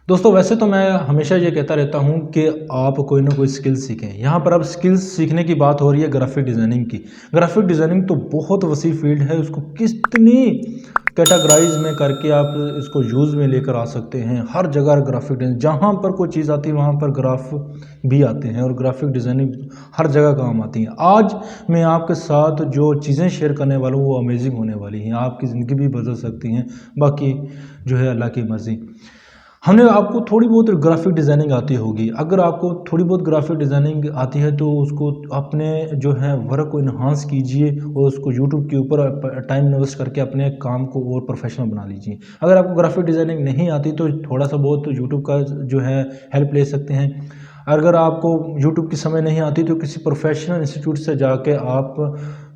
दोस्तों वैसे तो मैं हमेशा ये कहता रहता हूँ कि आप कोई ना कोई स्किल सीखें। यहाँ पर अब स्किल्स सीखने की बात हो रही है ग्राफिक डिज़ाइनिंग की। ग्राफिक डिज़ाइनिंग तो बहुत वसी फील्ड है, उसको कितनी कैटेगराइज में करके आप इसको यूज़ में लेकर आ सकते हैं। हर जगह ग्राफिक डिज़ाइन, जहाँ पर कोई चीज़ आती है वहाँ पर ग्राफ भी आते हैं और ग्राफिक डिज़ाइनिंग हर जगह काम आती है। आज मैं आपके साथ जो चीज़ें शेयर करने वाला हूँ वो अमेजिंग होने वाली हैं, आपकी ज़िंदगी भी बदल सकती हैं। बाकी जो है अल्लाह की मर्ज़ी। हमने आपको थोड़ी बहुत ग्राफिक डिज़ाइनिंग आती होगी। अगर आपको थोड़ी बहुत ग्राफिक डिज़ाइनिंग आती है तो उसको अपने जो है वर्क को इन्हांस कीजिए और उसको यूट्यूब के ऊपर टाइम इन्वेस्ट करके अपने काम को और प्रोफेशनल बना लीजिए। अगर आपको ग्राफिक डिज़ाइनिंग नहीं आती तो थोड़ा सा बहुत यूट्यूब का जो है हेल्प ले सकते हैं। अगर आपको यूट्यूब की समय नहीं आती तो किसी प्रोफेशनल इंस्टीट्यूट से जाके आप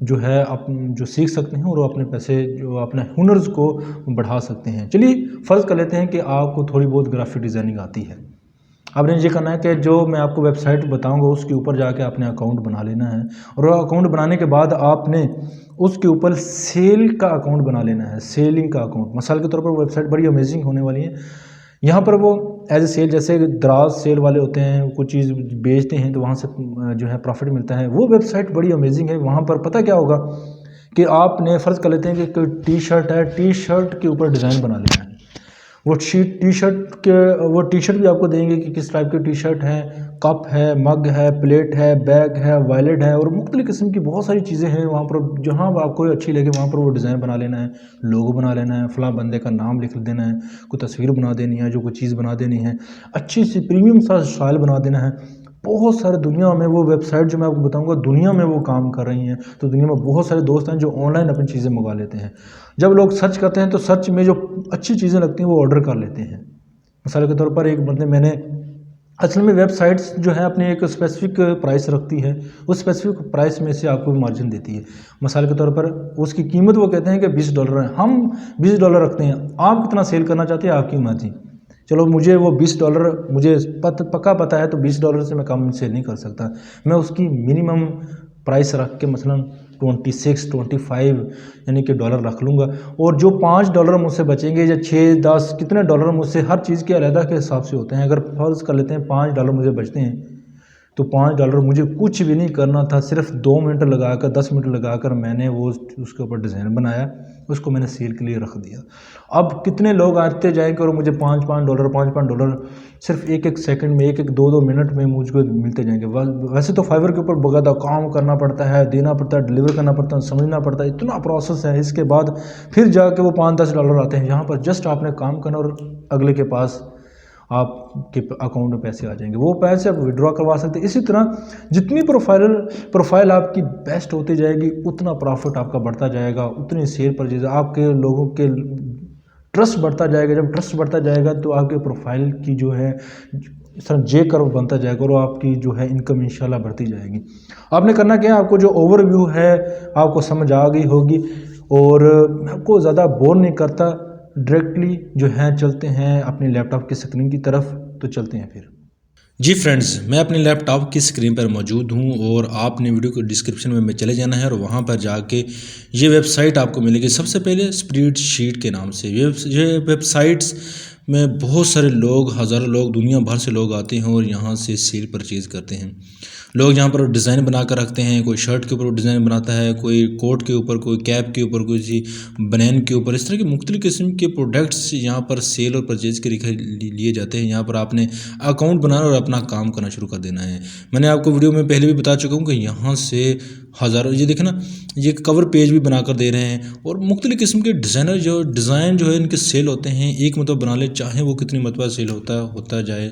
जो है आप जो सीख सकते हैं और अपने पैसे जो अपने हुनर्स को बढ़ा सकते हैं। चलिए फ़र्ज़ कर लेते हैं कि आपको थोड़ी बहुत ग्राफिक डिज़ाइनिंग आती है। आपने ये करना है कि जो मैं आपको वेबसाइट बताऊंगा उसके ऊपर जाके आपने अकाउंट बना लेना है और अकाउंट बनाने के बाद आपने उसके ऊपर सेल का अकाउंट बना लेना है, सेलिंग का अकाउंट। मिसाल के तौर पर वेबसाइट बड़ी अमेजिंग होने वाली है। यहाँ पर वो एज ए सेल, जैसे दराज सेल वाले होते हैं, कुछ चीज़ बेचते हैं तो वहाँ से जो है प्रॉफिट मिलता है। वो वेबसाइट बड़ी अमेजिंग है। वहाँ पर पता क्या होगा कि आपने फ़र्ज़ कर लेते हैं कि कोई टी शर्ट है, टी शर्ट के ऊपर डिज़ाइन बना लेना है। वो टी शर्ट भी आपको देंगे कि किस टाइप की टी शर्ट है, कप है, मग है, प्लेट है, बैग है, वॉलेट है और मुख्तलिफ़ किस्म की बहुत सारी चीज़ें हैं वहाँ पर। जहाँ आपको अच्छी लगे वहाँ पर वो डिज़ाइन बना लेना है, लोगो बना लेना है, फ़लाँ बंदे का नाम लिख देना है, कोई तस्वीर बना देनी है, जो कोई चीज़ बना देनी है, अच्छी सी प्रीमियम सा स्टाइल बना देना है। बहुत सारे दुनिया में वो वेबसाइट जो मैं आपको बताऊंगा दुनिया में वो काम कर रही हैं। तो दुनिया में बहुत सारे दोस्त हैं जो ऑनलाइन अपनी चीज़ें मंगा लेते हैं। जब लोग सर्च करते हैं तो सर्च में जो अच्छी चीज़ें लगती हैं वो ऑर्डर कर लेते हैं। मिसाल के तौर पर एक बंदे मैंने असल में वेबसाइट्स जो है अपनी एक स्पेसिफिक प्राइस रखती है, उस स्पेसिफिक प्राइस में से आपको मार्जिन देती है। मिसाल के तौर पर उसकी कीमत वो कहते हैं कि $20 है, हम $20 रखते हैं। आप कितना सेल करना चाहते हैं आपकी मर्जी। चलो मुझे वो $20 मुझे पक्का पता है तो $20 से मैं कम सेल नहीं कर सकता। मैं उसकी मिनिमम प्राइस रख के मसलन 26 25 यानी कि डॉलर रख लूँगा और जो $5 मुझसे बचेंगे या 6 10 कितने डॉलर मुझसे हर चीज़ के अलग के हिसाब से होते हैं। अगर फ़र्ज़ कर लेते हैं $5 मुझे बचते हैं तो $5 मुझे कुछ भी नहीं करना था, सिर्फ 2 मिनट लगाकर 10 मिनट लगाकर मैंने वो उसके ऊपर डिज़ाइन बनाया, उसको मैंने सेल के लिए रख दिया। अब कितने लोग आते जाएंगे और मुझे $5 सिर्फ एक सेकंड में, एक 2 मिनट में मुझको मिलते जाएंगे। वैसे तो फाइवर के ऊपर बकायदा काम करना पड़ता है, देना पड़ता है, डिलीवर करना पड़ता है, समझना पड़ता है, इतना प्रोसेस है। इसके बाद फिर जाके वो $5-10 आते हैं। यहाँ पर जस्ट आपने काम करना और अगले के पास आपके अकाउंट में पैसे आ जाएंगे, वो पैसे आप विड्रॉ करवा सकते हैं। इसी तरह जितनी प्रोफाइल आपकी बेस्ट होती जाएगी उतना प्रॉफिट आपका बढ़ता जाएगा, उतनी सेल परचेज आपके लोगों के ट्रस्ट बढ़ता जाएगा। जब ट्रस्ट बढ़ता जाएगा तो आपके प्रोफाइल की जो है सर जे कर्व बनता जाएगा और आपकी जो है इनकम इंशाल्लाह बढ़ती जाएगी। आपने करना क्या है, आपको जो ओवरव्यू है आपको समझ आ गई होगी और आपको ज़्यादा बोर नहीं करता, डायरेक्टली जो है चलते हैं अपने लैपटॉप की स्क्रीन की तरफ। तो चलते हैं फिर। जी फ्रेंड्स, मैं अपने लैपटॉप की स्क्रीन पर मौजूद हूं और आपने वीडियो के डिस्क्रिप्शन में चले जाना है और वहां पर जाके ये वेबसाइट आपको मिलेगी। सबसे पहले स्प्रेडशीट के नाम से ये वेबसाइट्स में बहुत सारे लोग, हज़ारों लोग, दुनिया भर से लोग आते हैं और यहाँ से सेल परचेज़ करते हैं। लोग यहाँ पर डिज़ाइन बना कर रखते हैं, कोई शर्ट के ऊपर डिज़ाइन बनाता है, कोई कोट के ऊपर, कोई कैप के ऊपर, कोई बनैन के ऊपर। इस तरह के मुख्तलिफ़ किस्म के प्रोडक्ट्स यहाँ पर सेल और परचेज़ के लिए जाते हैं। यहाँ पर आपने अकाउंट बनाना और अपना काम करना शुरू कर देना है। मैंने आपको वीडियो में पहले भी बता चुका हूँ कि यहाँ से हज़ारों, ये देखें ना, ये कवर पेज भी बना कर दे रहे हैं और मुख्तलिफ़ किस्म के डिज़ाइन जो है इनके सेल होते हैं। एक मतलब बना ले, चाहे वो कितनी मतलब सेल होता जाए,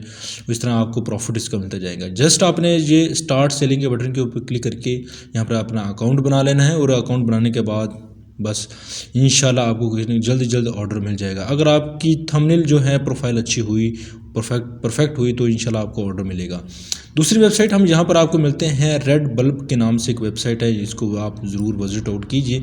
इस तरह आपको प्रॉफिट इसका मिलता जाएगा। जस्ट आपने ये स्टार्ट सेलिंग के बटन के ऊपर क्लिक करके यहाँ पर अपना अकाउंट बना लेना है और अकाउंट बनाने के बाद बस इंशाल्लाह आपको जल्द ऑर्डर मिल जाएगा। अगर आपकी थंबनेल जो है प्रोफाइल अच्छी हुई, परफेक्ट हुई तो इंशाल्लाह आपको ऑर्डर मिलेगा। दूसरी वेबसाइट हम यहाँ पर आपको मिलते हैं रेड बल्ब के नाम से एक वेबसाइट है, जिसको आप ज़रूर विजिट आउट कीजिए।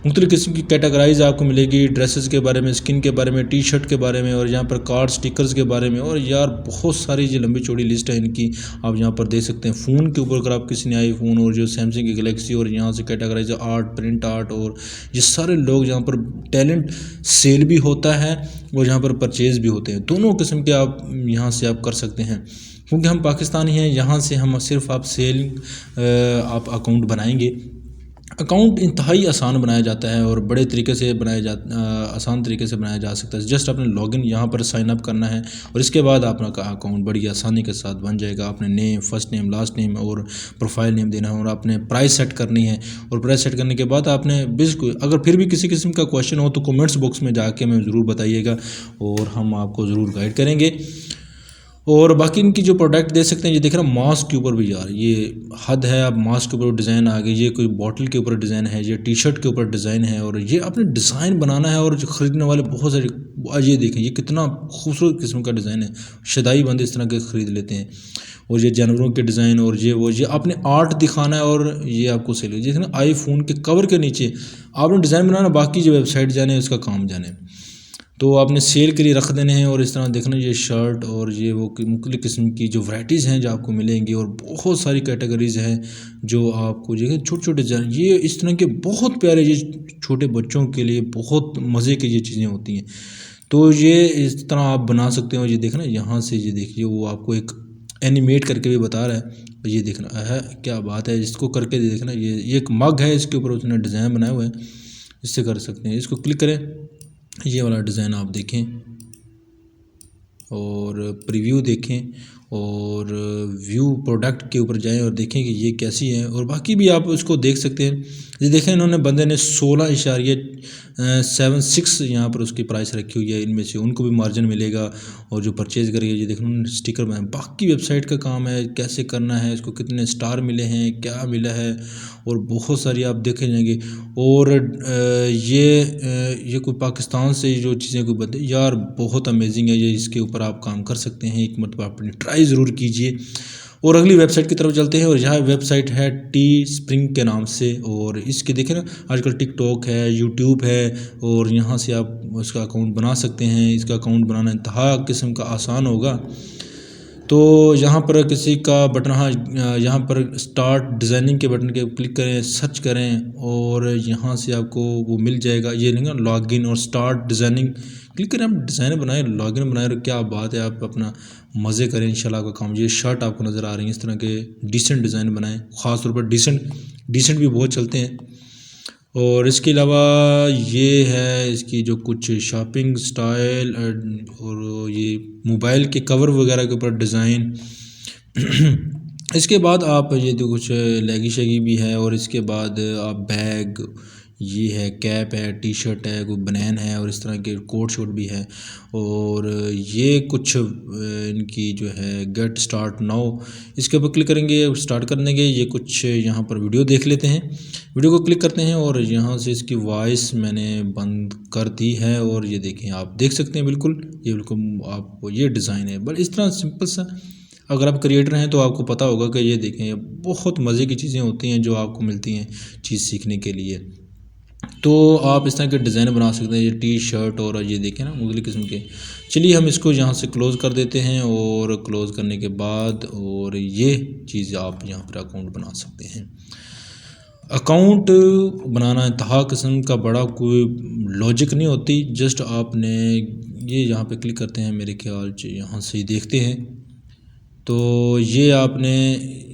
मुख्तलिफ़ किस्म की कैटेगराइज आपको मिलेगी, ड्रेसेस के बारे में, स्किन के बारे में, टी शर्ट के बारे में, और यहाँ पर कार्ड स्टिकर्स के बारे में, और यार बहुत सारी जो लंबी चौड़ी लिस्ट है इनकी, आप यहाँ पर देख सकते हैं। फ़ोन के ऊपर अगर आप किसी ने आईफोन और जो सैमसंग की गैलेक्सी, और यहाँ से कैटेगराइज आर्ट, प्रिंट आर्ट, और ये सारे लोग यहाँ पर टैलेंट सेल भी होता है और यहाँ पर परचेज़ भी होते हैं। दोनों किस्म के आप यहाँ से आप कर सकते हैं, क्योंकि हम पाकिस्तानी हैं। यहाँ से हम सिर्फ आप सेलिंग आप अकाउंट बनाएंगे। अकाउंट इंतहाई आसान बनाया जाता है और बड़े तरीके से आसान तरीके से बनाया जा सकता है। जस्ट आपने लॉगिन यहाँ पर साइन अप करना है और इसके बाद आपका अकाउंट बड़ी आसानी के साथ बन जाएगा। आपने name, first name, last name और प्रोफाइल नेम देना है, और आपने प्राइस सेट करनी है, और प्राइस सेट करने के बाद आपने बिल्कुल, अगर फिर भी किसी किस्म का क्वेश्चन हो तो कमेंट्स बॉक्स में जाके हमें ज़रूर बताइएगा और हम आपको ज़रूर गाइड करेंगे। और बाकी इनकी जो प्रोडक्ट दे सकते हैं, ये देख रहे हैं मास्क के ऊपर भी यार ये हद है। अब मास्क के ऊपर डिज़ाइन आ गई, ये कोई बॉटल के ऊपर डिज़ाइन है, ये टी शर्ट के ऊपर डिज़ाइन है, और ये आपने डिज़ाइन बनाना है। और जो ख़रीदने वाले बहुत सारे, आज ये देखें ये कितना खूबसूरत किस्म का डिज़ाइन है, शदाई बंद इस तरह के ख़रीद लेते हैं। और ये जानवरों के डिज़ाइन, और ये आपने आर्ट दिखाना है, और ये आपको सेल, जैसे ना आईफोन के कवर के नीचे आपने डिज़ाइन बनाना, बाकी जो वेबसाइट जाने उसका काम जाने, तो आपने सेल के लिए रख देने हैं। और इस तरह देखना, ये शर्ट और ये वो मुख्तलिफ़ किस्म की जो वैराइटीज़ हैं जो आपको मिलेंगी, और बहुत सारी कैटेगरीज़ हैं जो आपको जो है छोटे छोटे डिज़ाइन, ये इस तरह के बहुत प्यारे, ये छोटे बच्चों के लिए बहुत मज़े की ये चीज़ें होती हैं। तो ये इस तरह आप बना सकते हो। ये देखना यहाँ से, ये देखिए वो आपको एक एनिमेट करके भी बता रहा है, ये देखना है क्या बात है। इसको करके देखना, ये एक मग है, इसके ऊपर उसने डिज़ाइन बनाया हुआ है, इससे कर सकते हैं। इसको क्लिक करें, ये वाला डिज़ाइन आप देखें और प्रीव्यू देखें, और व्यू प्रोडक्ट के ऊपर जाएं और देखें कि ये कैसी है। और बाकी भी आप उसको देख सकते हैं। ये देखें, इन्होंने बंदे ने 16.76 यहाँ पर उसकी प्राइस रखी हुई है। इनमें से उनको भी मार्जिन मिलेगा, और जो परचेज़ करेंगे, ये देखो उन्होंने स्टिकर बनाए। बाकी वेबसाइट का काम है कैसे करना है, इसको कितने स्टार मिले हैं, क्या मिला है, और बहुत सारी आप देखे जाएंगे। और ये कोई पाकिस्तान से जो चीज़ें कोई बंदे, यार बहुत अमेजिंग है ये, इसके ऊपर आप काम कर सकते हैं। एक मरतबा अपनी ट्राई ज़रूर कीजिए। और अगली वेबसाइट की तरफ चलते हैं, और यह वेबसाइट है टी स्प्रिंग के नाम से। और इसके देखें ना, आजकल टिकटॉक है, यूट्यूब है, और यहाँ से आप उसका अकाउंट बना सकते हैं। इसका अकाउंट बनाना इंतहा किस्म का आसान होगा। तो यहाँ पर किसी का बटन, हाँ यहाँ पर स्टार्ट डिज़ाइनिंग के बटन के क्लिक करें, सर्च करें, और यहाँ से आपको वो मिल जाएगा। ये लेंगे लॉगिन और स्टार्ट डिज़ाइनिंग, क्लिक करें, आप डिज़ाइन बनाएं, लॉगिन बनाएं, और क्या बात है, आप अपना मज़े करें इंशाल्लाह का काम। ये शर्ट आपको नज़र आ रही है, इस तरह के डिसेंट डिज़ाइन बनाएं, ख़ास तौर पर डिसेंट भी बहुत चलते हैं। और इसके अलावा ये है इसकी जो कुछ शॉपिंग स्टाइल, और ये मोबाइल के कवर वगैरह के ऊपर डिज़ाइन। इसके बाद आप ये तो कुछ लेगी शेगी भी है, और इसके बाद आप बैग, ये है कैप है, टी शर्ट है, कोई बनैन है, और इस तरह के कोट शूट भी है। और ये कुछ इनकी जो है गेट स्टार्ट नाउ, इसके ऊपर क्लिक करेंगे, स्टार्ट कर देंगे। ये कुछ यहाँ पर वीडियो देख लेते हैं, वीडियो को क्लिक करते हैं, और यहाँ से इसकी वॉइस मैंने बंद कर दी है। और ये देखें, आप देख सकते हैं, बिल्कुल ये बिल्कुल आपको ये डिज़ाइन है, बस इस तरह सिंपल सा। अगर आप क्रिएटर हैं तो आपको पता होगा कि ये देखें, ये बहुत मज़े की चीज़ें होती हैं जो आपको मिलती हैं चीज़ सीखने के लिए। तो आप इस तरह के डिज़ाइन बना सकते हैं, ये टी शर्ट, और ये देखें ना मुख्तलिफ़ किस्म के। चलिए हम इसको यहाँ से क्लोज़ कर देते हैं, और क्लोज़ करने के बाद, और ये चीज़ आप यहाँ पर अकाउंट बना सकते हैं। अकाउंट बनाना इंतहा किस्म का बड़ा कोई लॉजिक नहीं होती, जस्ट आपने ये यहाँ पे क्लिक करते हैं, मेरे ख्याल से यहाँ से देखते हैं। तो ये आपने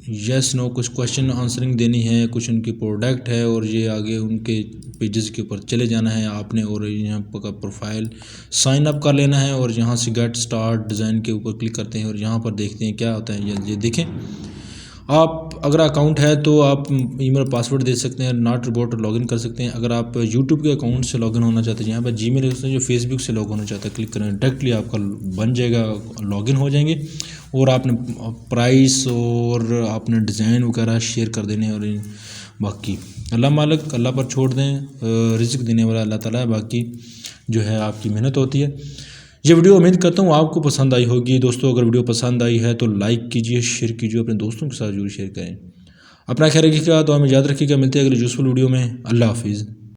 यस नो कुछ क्वेश्चन आंसरिंग देनी है, कुछ उनकी प्रोडक्ट है, और ये आगे उनके पेजेस के ऊपर चले जाना है आपने, और यहाँ पर प्रोफाइल साइन अप कर लेना है। और यहाँ से गेट स्टार्ट डिज़ाइन के ऊपर क्लिक करते हैं, और यहाँ पर देखते हैं क्या होता है। ये देखें, आप अगर अकाउंट है तो आप ईमेल पासवर्ड दे सकते हैं, नॉट रिपोर्ट लॉगिन कर सकते हैं। अगर आप यूट्यूब के अकाउंट से लॉगिन होना चाहते हैं, यहाँ पर जीमेल जो फेसबुक से लॉगिन होना चाहते हैं, क्लिक करें, डायरेक्टली आपका बन जाएगा, लॉगिन हो जाएंगे। और आपने प्राइस और आपने डिज़ाइन वगैरह शेयर कर देने, और बाकी अल्लाह मालिक, अल्लाह पर छोड़ दें, रिज़्क देने वाला अल्लाह ताला है, बाकी जो है आपकी मेहनत होती है। ये वीडियो उम्मीद करता हूँ आपको पसंद आई होगी। दोस्तों अगर वीडियो पसंद आई है तो लाइक कीजिए, शेयर कीजिए, अपने दोस्तों के साथ जरूर शेयर करें। अपना ख्याल रखिएगा, तो हमें याद रखिएगा। मिलते हैं अगले यूज़फुल वीडियो में। अल्लाह हाफिज़।